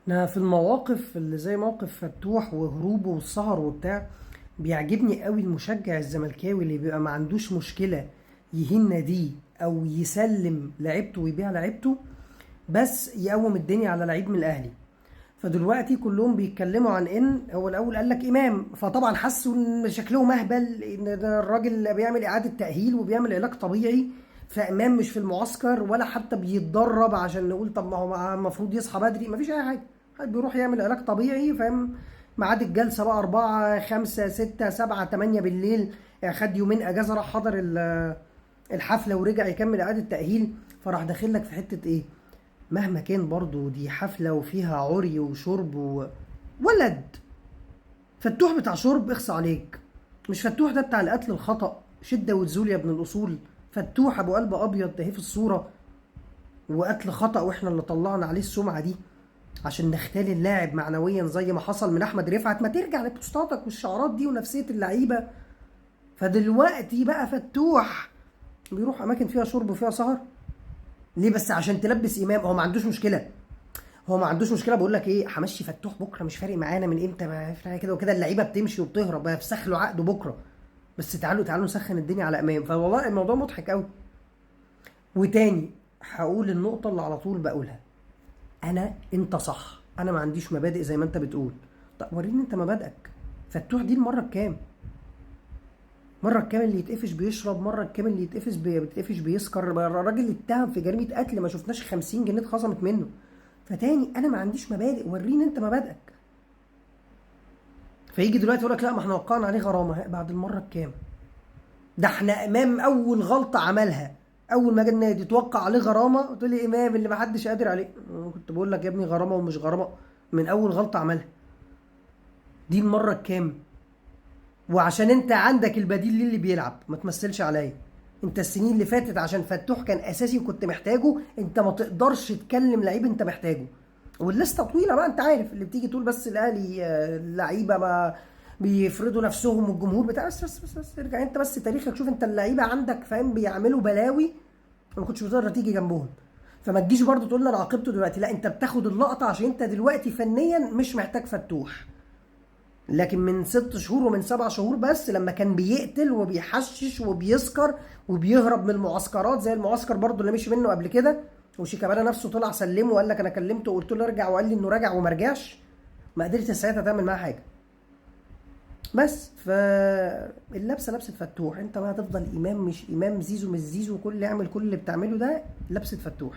انا في المواقف اللي زي موقف فتوح وهروبه والسهر وبتاع، بيعجبني قوي المشجع الزملكاوي اللي بيبقى ما عندوش مشكلة يهين ناديه او يسلم لعيبته ويبيع لعيبته، بس يقوم الدنيا على لعيب من الاهلي. فدلوقتي كلهم بيتكلموا عن ان هو الاول قال لك امام، فطبعا حسوا ان شكله مهبل، ان ده الراجل بيعمل اعاده تاهيل وبيعمل علاج طبيعي، فامام مش في المعسكر ولا حتى بيتدرب عشان نقول طب ما هو المفروض يصحى بدري. مفيش اي حاجه، حد بيروح يعمل علاج طبيعي، فاهم؟ ميعاد الجلسه بقى 4 5 6 7 8 بالليل. خد يومين اجازه، راح حضر الحفله ورجع يكمل اعاده تاهيل. فراح داخل لك في حته ايه؟ مهما كان برضو دي حفلة وفيها عري وشرب ولد فتوح بتاع شرب، اخص عليك. مش فتوح ده بتاع القتل الخطأ، شدة وتزول يا ابن الأصول. فتوح أبو قلب أبيض ده في الصورة، وقتل خطأ، واحنا اللي طلعنا عليه السمعة دي عشان نختال اللاعب معنويا زي ما حصل من أحمد رفعت. ما ترجع لبوستاتك والشعارات دي ونفسية اللعيبة. فدلوقتي بقى فتوح بيروح أماكن فيها شرب وفيها سهر ليه؟ بس عشان تلبس إمام. هو ما عندوش مشكلة، هو ما عندوش مشكله. بقول لك ايه، همشي فتوح بكره، مش فارق معانا من امتى، ما في كده وكده، اللعيبه بتمشي وبتهرب، بفسخ له عقده بكره، بس تعالوا نسخن الدنيا على امام. فوالله الموضوع مضحك قوي. وتاني هقول النقطه اللي على طول بقولها، انت صح، انا ما عنديش مبادئ زي ما انت بتقول. طب وريني انت مبادئك. فتوح دي المره الكام؟ مرة الكام اللي يتقفش بيشرب، مرة الكام اللي بيتقفش بيسكر، الراجل اللي اتهم في جريمة قتل ما شفناش 50 جنيه اتخصمت منه. فتاني انا ما عنديش مبادئ، وريني انت مبادئك. فيجي دلوقتي يقول لك لا ما احنا وقعنا عليه غرامه بعد المره الكام؟ ده احنا امام اول غلطه عملها اول ما جه النادي توقع عليه غرامه، قلت لي امام اللي ما حدش قادر عليه. كنت بقول لك يا ابني غرامه ومش غرامه من اول غلطه عملها. دي المره الكام؟ وعشان انت عندك البديل للي بيلعب، ما تمثلش عليا. انت السنين اللي فاتت عشان فتوح كان اساسي وكنت محتاجه، انت ما تقدرش تكلم لعيب انت محتاجه. واللسته طويله بقى، انت عارف اللي بتيجي تقول بس الاهلي اللعيبه ما بيفرضوا نفسهم والجمهور بتاع. بس ارجع انت بس تاريخك، شوف انت اللعيبه عندك فاهم بيعملوا بلاوي ما كنتش بتقدر تيجي جنبهم. فما تجيش برضو تقول لي انا عاقبته دلوقتي، لا انت بتاخد اللقطه عشان انت دلوقتي فنيا مش محتاج فتوح. لكن من 6 شهور ومن 7 شهور بس لما كان بيقتل وبيحشش وبيسكر وبيهرب من المعسكرات زي المعسكر برضو اللي مشي منه قبل كده، وشيكابالا نفسه طلع سلمه وقال لك انا كلمته وقلت له ارجع وقال لي انه راجع وما رجعش، ما قدرتش ساعتها تعمل معاه حاجه. بس فاللبسه لبسه فتوح، انت بقى هتفضل امام مش امام، زيزو مش زيزو، كل يعمل كل اللي بتعمله ده لبسه فتوح.